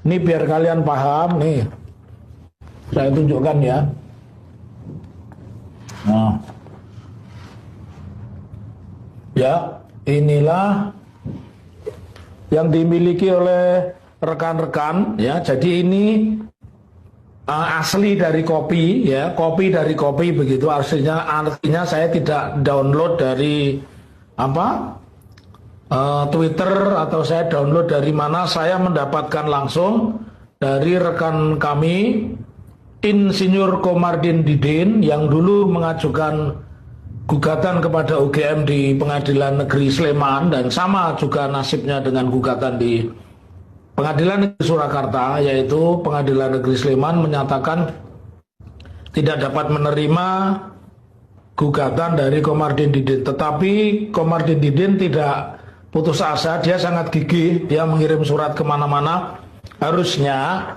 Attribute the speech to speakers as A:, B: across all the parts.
A: Ini biar kalian paham nih. Saya tunjukkan ya. Nah. Ya, inilah yang dimiliki oleh rekan-rekan ya. Jadi ini asli dari kopi ya, kopi dari kopi begitu artinya saya tidak download dari apa Twitter atau saya download dari mana, saya mendapatkan langsung dari rekan kami Insinyur Komardin Didin yang dulu mengajukan gugatan kepada UGM di Pengadilan Negeri Sleman, dan sama juga nasibnya dengan gugatan di Pengadilan Negeri Surakarta, yaitu Pengadilan Negeri Sleman menyatakan tidak dapat menerima gugatan dari Komardin Didin. Tetapi Komardin Didin tidak putus asa, dia sangat gigih, dia mengirim surat kemana-mana. Harusnya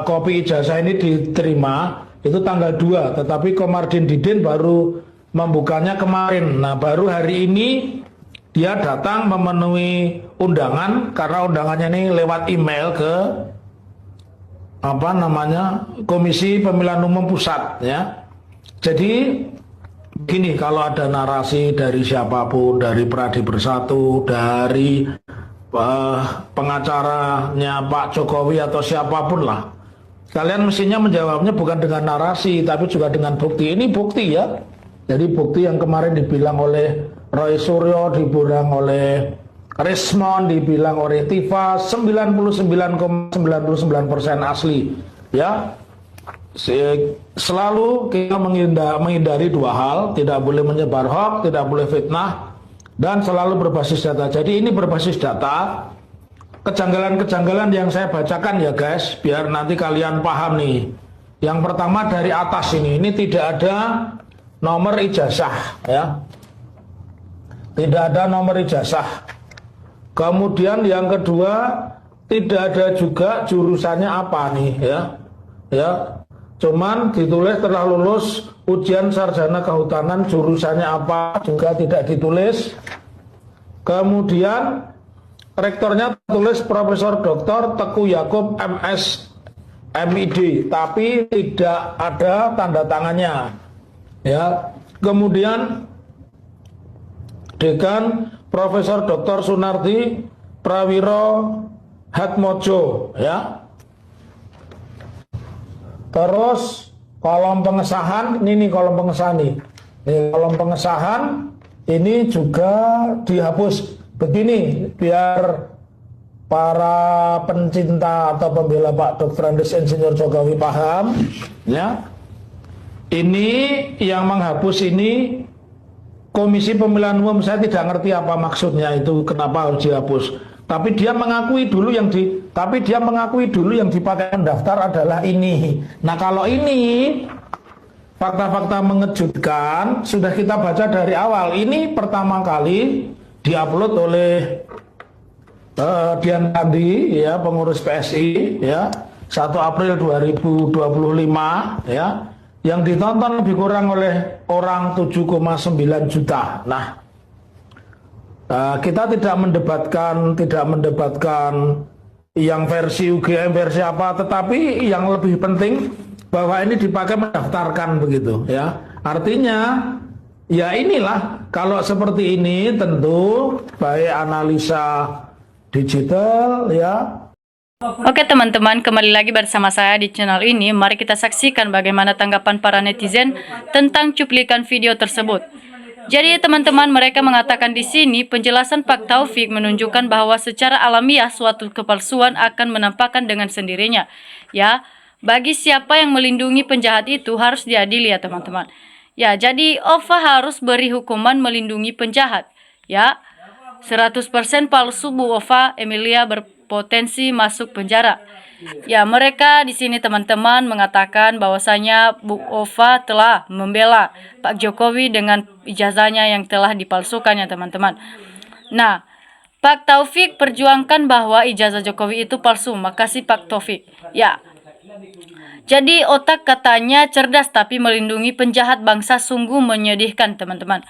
A: kopi ijazah ini diterima itu tanggal 2, tetapi Komardin Didin baru membukanya kemarin. Nah, baru hari ini dia datang memenuhi undangan, karena undangannya ini lewat email ke Komisi Pemilihan Umum Pusat ya. Jadi gini, kalau ada narasi dari siapapun, dari Pradi Bersatu, dari pengacaranya Pak Jokowi atau siapapun lah, kalian mestinya menjawabnya bukan dengan narasi, tapi juga dengan bukti. Ini bukti ya. Jadi bukti yang kemarin dibilang oleh Roy Suryo, dibilang oleh Rismon, dibilang oleh Tifa, 99,99% asli. Ya, selalu kita menghindari dua hal, tidak boleh menyebar hoax, tidak boleh fitnah, dan selalu berbasis data. Jadi ini berbasis data. Kejanggalan-kejanggalan yang saya bacakan ya guys, biar nanti kalian paham nih. Yang pertama dari atas ini tidak ada nomor ijazah ya. Tidak ada nomor ijazah. Kemudian yang kedua, tidak ada juga jurusannya apa nih ya. Ya. Cuman ditulis telah lulus ujian sarjana kehutanan, jurusannya apa juga tidak ditulis. Kemudian rektornya tulis Profesor Dr. Teguh Yakub MS MID, tapi tidak ada tanda tangannya. Ya. Kemudian Dekan Profesor Dr. Sunardi Prawiro Hatmojo ya. Terus kolom pengesahan, ini kolom pengesahan nih. Kolom pengesahan ini juga dihapus. Begini biar para pencinta atau pembela Pak Dr. Andes Insinyur Jokowi paham ya. Ini yang menghapus ini Komisi Pemilihan Umum, saya tidak ngerti apa maksudnya itu, kenapa harus dihapus. Tapi dia mengakui dulu yang dipakai mendaftar adalah ini. Nah, kalau ini fakta-fakta mengejutkan sudah kita baca dari awal. Ini pertama kali diupload oleh Dian Kandi ya, pengurus PSI ya, 1 April 2025 ya. Yang ditonton lebih kurang oleh orang 7,9 juta. Nah, kita tidak mendebatkan yang versi UGM versi apa, tetapi yang lebih penting bahwa ini dipakai mendaftarkan begitu ya. Artinya ya inilah, kalau seperti ini tentu baik analisa digital ya.
B: Oke teman-teman, kembali lagi bersama saya di channel ini. Mari kita saksikan bagaimana tanggapan para netizen tentang cuplikan video tersebut. Jadi teman-teman, mereka mengatakan di sini penjelasan Pak Taufik menunjukkan bahwa secara alamiah suatu kepalsuan akan menampakkan dengan sendirinya. Ya, bagi siapa yang melindungi penjahat itu harus diadili ya teman-teman. Ya, jadi OVA harus beri hukuman melindungi penjahat. Ya, 100% palsu Bu OVA Emilia berpotensi masuk penjara. Ya, mereka di sini teman-teman mengatakan bahwasanya Bu OVA telah membela Pak Jokowi dengan ijazahnya yang telah dipalsukan ya teman-teman. Nah, Pak Taufik perjuangkan bahwa ijazah Jokowi itu palsu. Makasih Pak Taufik. Ya. Jadi otak katanya cerdas tapi melindungi penjahat bangsa, sungguh menyedihkan teman-teman.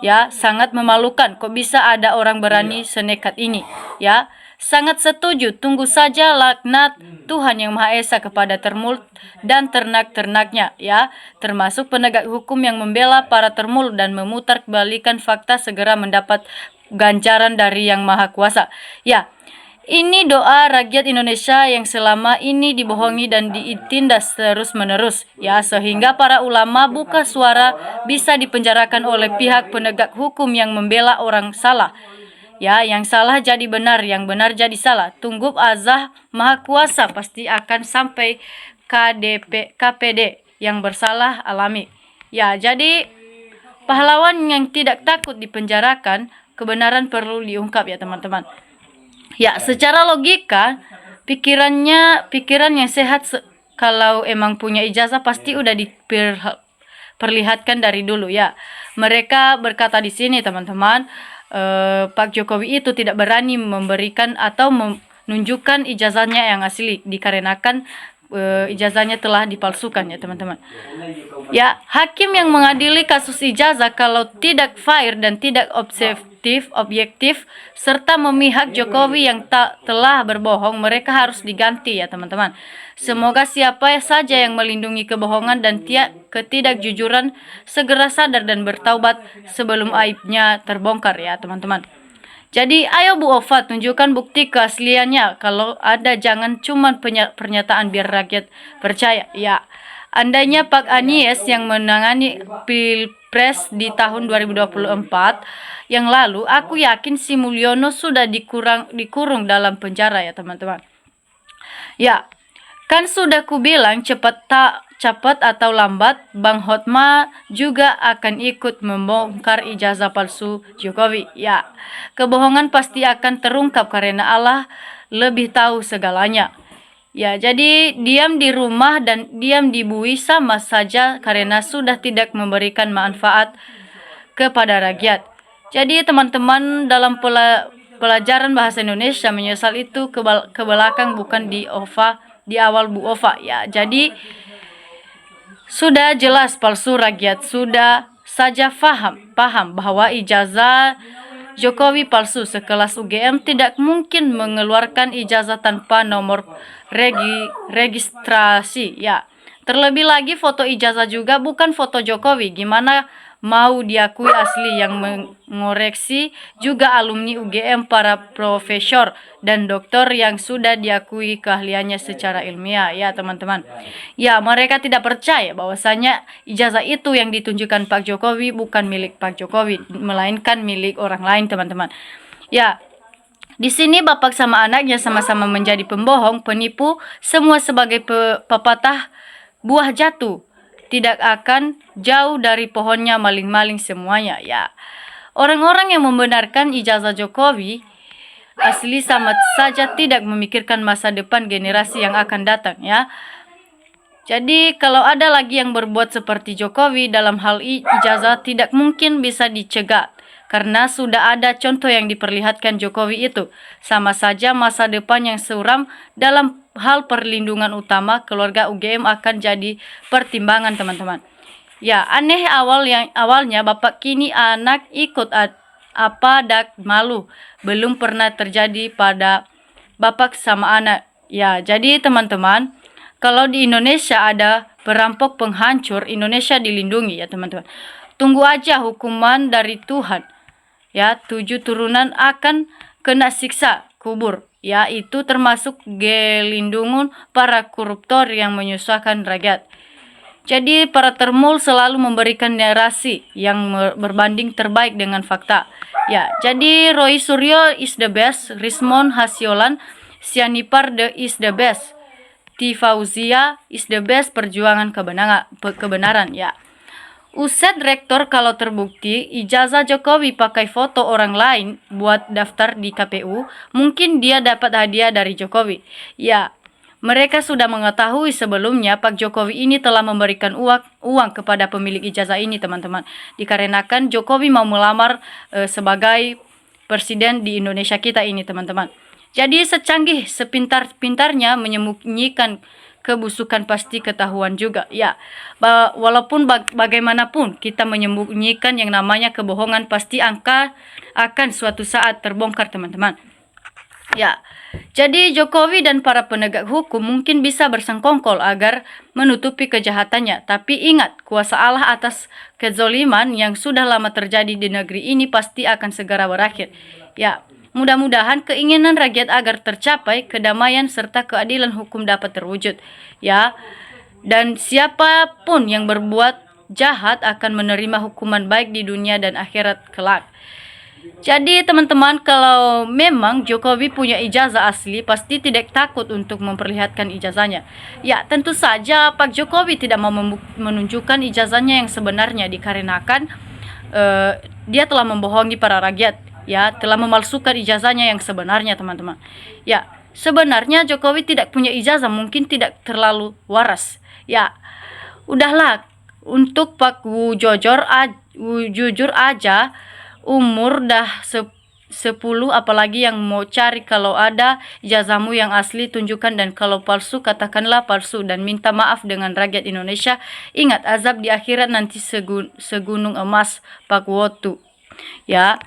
B: Ya, sangat memalukan. Kok bisa ada orang berani senekat ini? Ya. sangat setuju. Tunggu saja laknat Tuhan Yang Maha Esa kepada termulut dan ternak-ternaknya, ya, termasuk penegak hukum yang membela para termulut dan memutar kebalikan fakta segera mendapat ganjaran dari Yang Maha Kuasa. Ya, ini doa rakyat Indonesia yang selama ini dibohongi dan ditindas terus-menerus, ya, sehingga para ulama buka suara bisa dipenjarakan oleh pihak penegak hukum yang membela orang salah. Ya, yang salah jadi benar, yang benar jadi salah. Tunggu azah Maha Kuasa pasti akan sampai KPD yang bersalah alami. Ya, jadi pahlawan yang tidak takut dipenjarakan, kebenaran perlu diungkap, ya teman-teman. Ya, secara logika pikiran yang sehat kalau emang punya ijazah pasti udah diperlihatkan dari dulu, ya. Mereka berkata di sini teman-teman, Pak Jokowi itu tidak berani memberikan atau menunjukkan ijazahnya yang asli dikarenakan ijazahnya telah dipalsukan, ya teman-teman. Ya, hakim yang mengadili kasus ijazah kalau tidak fair dan tidak objektif serta memihak Jokowi yang telah berbohong, mereka harus diganti, ya teman-teman. Semoga siapa saja yang melindungi kebohongan dan ketidakjujuran segera sadar dan bertaubat sebelum aibnya terbongkar, ya teman-teman. Jadi ayo Bu Ova, tunjukkan bukti keasliannya. Kalau ada jangan cuma pernyataan biar rakyat percaya. Ya, andainya Pak Anies yang menangani Pilpres di tahun 2024 yang lalu, aku yakin si Mulyono sudah dikurung dalam penjara, ya teman-teman. Ya, kan sudah kubilang cepat atau lambat Bang Hotma juga akan ikut membongkar ijazah palsu Jokowi. Ya, kebohongan pasti akan terungkap karena Allah lebih tahu segalanya. Ya, jadi diam di rumah dan diam di bui sama saja karena sudah tidak memberikan manfaat kepada rakyat. Jadi teman-teman, dalam pelajaran bahasa Indonesia menyesal itu ke belakang, bukan di awal Bu Ova, ya. Jadi sudah jelas palsu, rakyat sudah saja paham bahwa ijazah Jokowi palsu. Sekelas UGM tidak mungkin mengeluarkan ijazah tanpa nomor registrasi, ya. Terlebih lagi foto ijazah juga bukan foto Jokowi. Gimana mau diakui asli? Yang mengoreksi juga alumni UGM, para profesor dan dokter yang sudah diakui keahliannya secara ilmiah, ya teman-teman. Ya, mereka tidak percaya bahwasanya ijazah itu yang ditunjukkan Pak Jokowi bukan milik Pak Jokowi, melainkan milik orang lain, teman-teman. Ya, di sini bapak sama anaknya sama-sama menjadi pembohong, penipu, semua sebagai pepatah buah jatuh. Tidak akan jauh dari pohonnya maling-maling semuanya, ya. Orang-orang yang membenarkan ijazah Jokowi asli sama saja tidak memikirkan masa depan generasi yang akan datang, ya. Jadi kalau ada lagi yang berbuat seperti Jokowi dalam hal ijazah, tidak mungkin bisa dicegat karena sudah ada contoh yang diperlihatkan Jokowi itu. Sama saja masa depan yang suram dalam hal perlindungan utama keluarga UGM akan jadi pertimbangan, teman-teman. Ya, aneh awalnya bapak, kini anak ikut apa dak malu. Belum pernah terjadi pada bapak sama anak. Ya, jadi teman-teman, kalau di Indonesia ada perampok penghancur, Indonesia dilindungi, ya teman-teman. Tunggu aja hukuman dari Tuhan. Ya, 7 turunan akan kena siksa kubur. Ya, itu termasuk gelindungan para koruptor yang menyusahkan rakyat. Jadi para termul selalu memberikan narasi yang berbanding terbaik dengan fakta. Ya, jadi Roy Suryo is the best, Rismon Hasyolan Sianipar is the best, Tifauzia is the best, perjuangan kebenaran, ya. Uset rektor kalau terbukti ijazah Jokowi pakai foto orang lain buat daftar di KPU, mungkin dia dapat hadiah dari Jokowi. Ya, mereka sudah mengetahui sebelumnya Pak Jokowi ini telah memberikan uang kepada pemilik ijazah ini, teman-teman. Dikarenakan Jokowi mau melamar sebagai presiden di Indonesia kita ini, teman-teman. Jadi secanggih, sepintar-pintarnya menyembunyikan kebusukan pasti ketahuan juga, ya. Walaupun bagaimanapun kita menyembunyikan yang namanya kebohongan pasti akan suatu saat terbongkar, teman-teman. Ya, jadi Jokowi dan para penegak hukum mungkin bisa bersengkongkol agar menutupi kejahatannya. Tapi ingat, kuasa Allah atas kezoliman yang sudah lama terjadi di negeri ini pasti akan segera berakhir. Ya, mudah-mudahan keinginan rakyat agar tercapai kedamaian serta keadilan hukum dapat terwujud. Ya, dan siapapun yang berbuat jahat akan menerima hukuman baik di dunia dan akhirat kelak. Jadi teman-teman, kalau memang Jokowi punya ijazah asli, pasti tidak takut untuk memperlihatkan ijazahnya. Ya, tentu saja Pak Jokowi tidak mau menunjukkan ijazahnya yang sebenarnya dikarenakan dia telah membohongi para rakyat. Ya, telah memalsukan ijazahnya yang sebenarnya, teman-teman. Ya, sebenarnya Jokowi tidak punya ijazah, mungkin tidak terlalu waras. Ya, udahlah, untuk Pak jujur aja, umur dah 10, apalagi yang mau cari. Kalau ada ijazahmu yang asli tunjukkan, dan kalau palsu katakanlah palsu dan minta maaf dengan rakyat Indonesia. Ingat, azab di akhirat nanti segunung emas Pak Wotu. Ya,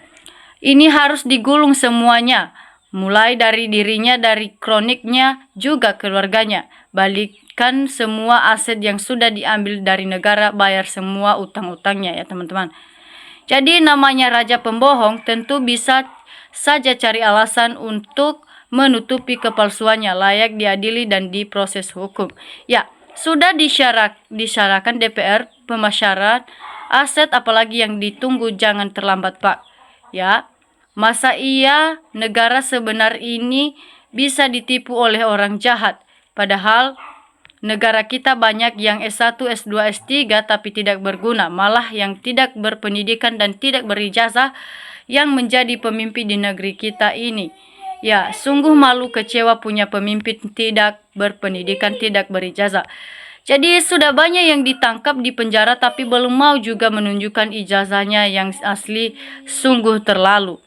B: ini harus digulung semuanya, mulai dari dirinya, dari kroniknya, juga keluarganya. Balikan semua aset yang sudah diambil dari negara, bayar semua utang-utangnya ya teman-teman. Jadi namanya raja pembohong tentu bisa saja cari alasan untuk menutupi kepalsuannya, layak diadili dan diproses hukum. Ya, sudah disyaratkan DPR pemasaran aset, apalagi yang ditunggu jangan terlambat Pak. Ya, masa iya negara sebenar ini bisa ditipu oleh orang jahat? Padahal negara kita banyak yang S1, S2, S3 tapi tidak berguna, malah yang tidak berpendidikan dan tidak berijazah yang menjadi pemimpin di negeri kita ini. Ya, sungguh malu, kecewa punya pemimpin tidak berpendidikan, tidak berijazah. Jadi sudah banyak yang ditangkap di penjara tapi belum mau juga menunjukkan ijazahnya yang asli, sungguh terlalu.